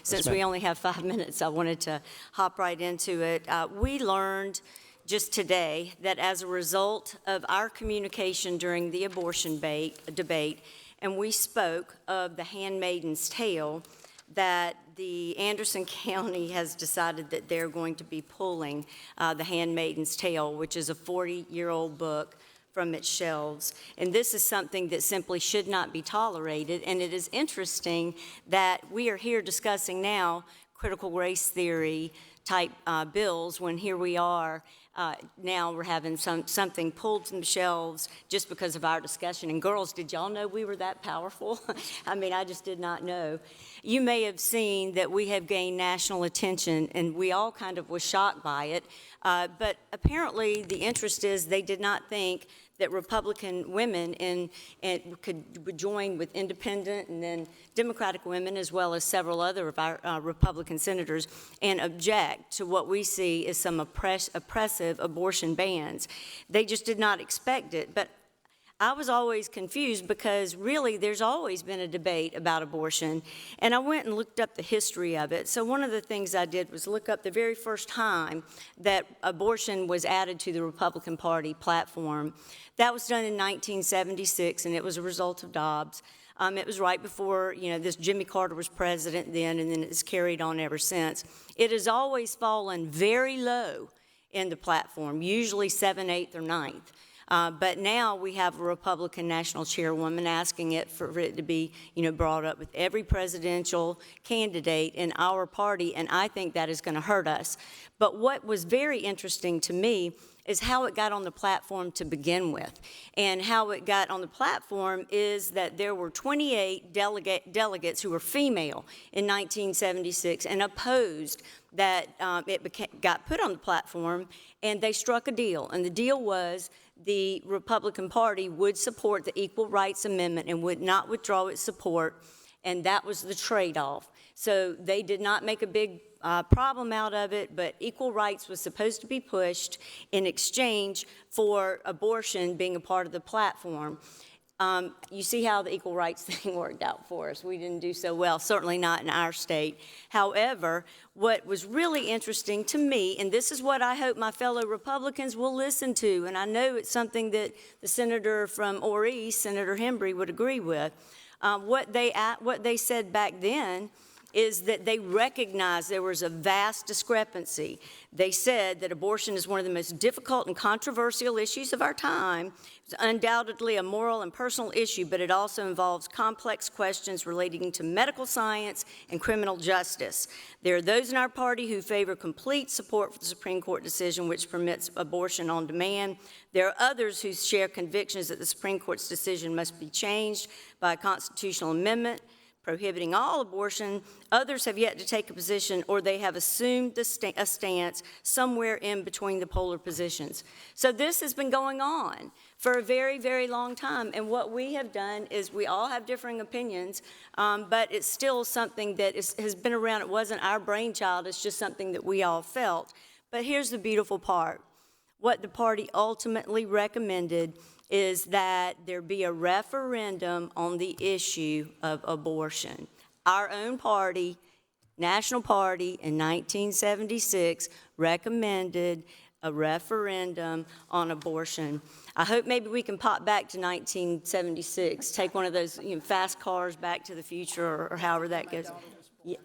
since we only have 5 minutes, I wanted to hop right into it. We learned just today that as a result of our communication during the abortion debate, and we spoke of the handmaiden's tale, that the Anderson County has decided that they're going to be pulling The Handmaid's Tale, which is a 40-year-old book, from its shelves. And this is something that simply should not be tolerated. And it is interesting that we are here discussing now critical race theory type bills when here we are now we're having something pulled from the shelves just because of our discussion. And girls, did y'all know we were that powerful? I mean, I just did not know. You may have seen that we have gained national attention, and we all kind of was shocked by it. But apparently the interest is they did not think that Republican women would join with independent and then Democratic women, as well as several other of our Republican senators, and object to what we see as some oppressive abortion bans. They just did not expect it. But I was always confused because really there's always been a debate about abortion, and I went and looked up the history of it. So one of the things I did was look up the very first time that abortion was added to the Republican Party platform. That was done in 1976, and it was a result of Dobbs. It was right before, this Jimmy Carter was president then, and then it's carried on ever since. It has always fallen very low in the platform, usually 7th, 8th, or 9th. But now we have a Republican national chairwoman asking for it to be, brought up with every presidential candidate in our party, and I think that is going to hurt us. But what was very interesting to me is how it got on the platform to begin with. And how it got on the platform is that there were 28 delegates who were female in 1976 and opposed that it got put on the platform, and they struck a deal. And the deal was the Republican Party would support the Equal Rights Amendment and would not withdraw its support, and that was the trade-off. So they did not make a big problem out of it, but equal rights was supposed to be pushed in exchange for abortion being a part of the platform. You see how the equal rights thing worked out for us. We didn't do so well, certainly not in our state. However, what was really interesting to me, and this is what I hope my fellow Republicans will listen to, and I know it's something that the senator from Orr East, Senator Hembry, would agree with, what they said back then is that they recognized there was a vast discrepancy. They said that abortion is one of the most difficult and controversial issues of our time. It's undoubtedly a moral and personal issue, but it also involves complex questions relating to medical science and criminal justice. There are those in our party who favor complete support for the Supreme Court decision which permits abortion on demand. There are others who share convictions that the Supreme Court's decision must be changed by a constitutional amendment prohibiting all abortion. Others have yet to take a position, or they have assumed a stance somewhere in between the polar positions. So this has been going on for a very, very long time. And what we have done is we all have differing opinions, but it's still something that has been around. It wasn't our brainchild. It's just something that we all felt. But here's the beautiful part. What the party ultimately recommended is that there be a referendum on the issue of abortion. Our own party, National Party, in 1976 recommended a referendum on abortion. I hope maybe we can pop back to 1976, take one of those fast cars back to the future, or however that goes. Yeah.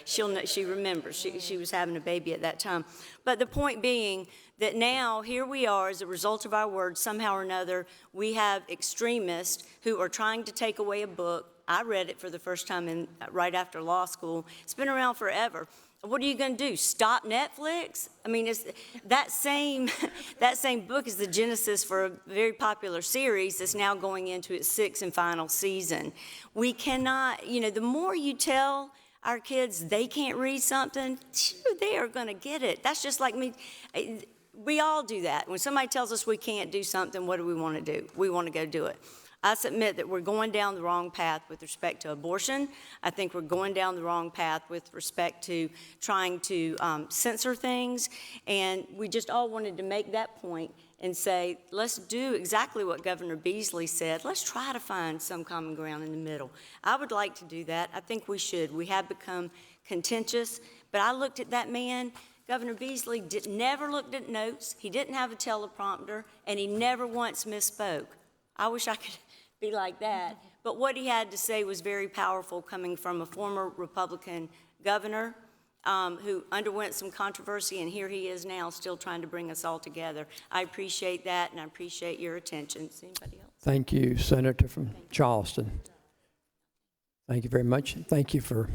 She remembers. She was having a baby at that time. But the point being that now here we are as a result of our words, somehow or another, we have extremists who are trying to take away a book. I read it for the first time right after law school. It's been around forever. What are you going to do? Stop Netflix? I mean, that same book is the genesis for a very popular series that's now going into its 6th and final season. We cannot, the more you tell our kids they can't read something, they are going to get it. That's just like me. We all do that. When somebody tells us we can't do something, what do we want to do? We want to go do it. I submit that we're going down the wrong path with respect to abortion. I think we're going down the wrong path with respect to trying to censor things. And we just all wanted to make that point and say, let's do exactly what Governor Beasley said. Let's try to find some common ground in the middle. I would like to do that. I think we should. We have become contentious, but I looked at that man. Governor Beasley never looked at notes. He didn't have a teleprompter, and he never once misspoke. I wish I could be like that. But what he had to say was very powerful, coming from a former Republican governor who underwent some controversy, and here he is now still trying to bring us all together. I appreciate that, and I appreciate your attention. Is anybody else? Thank you, Senator from Charleston. Thank you very much. Thank you for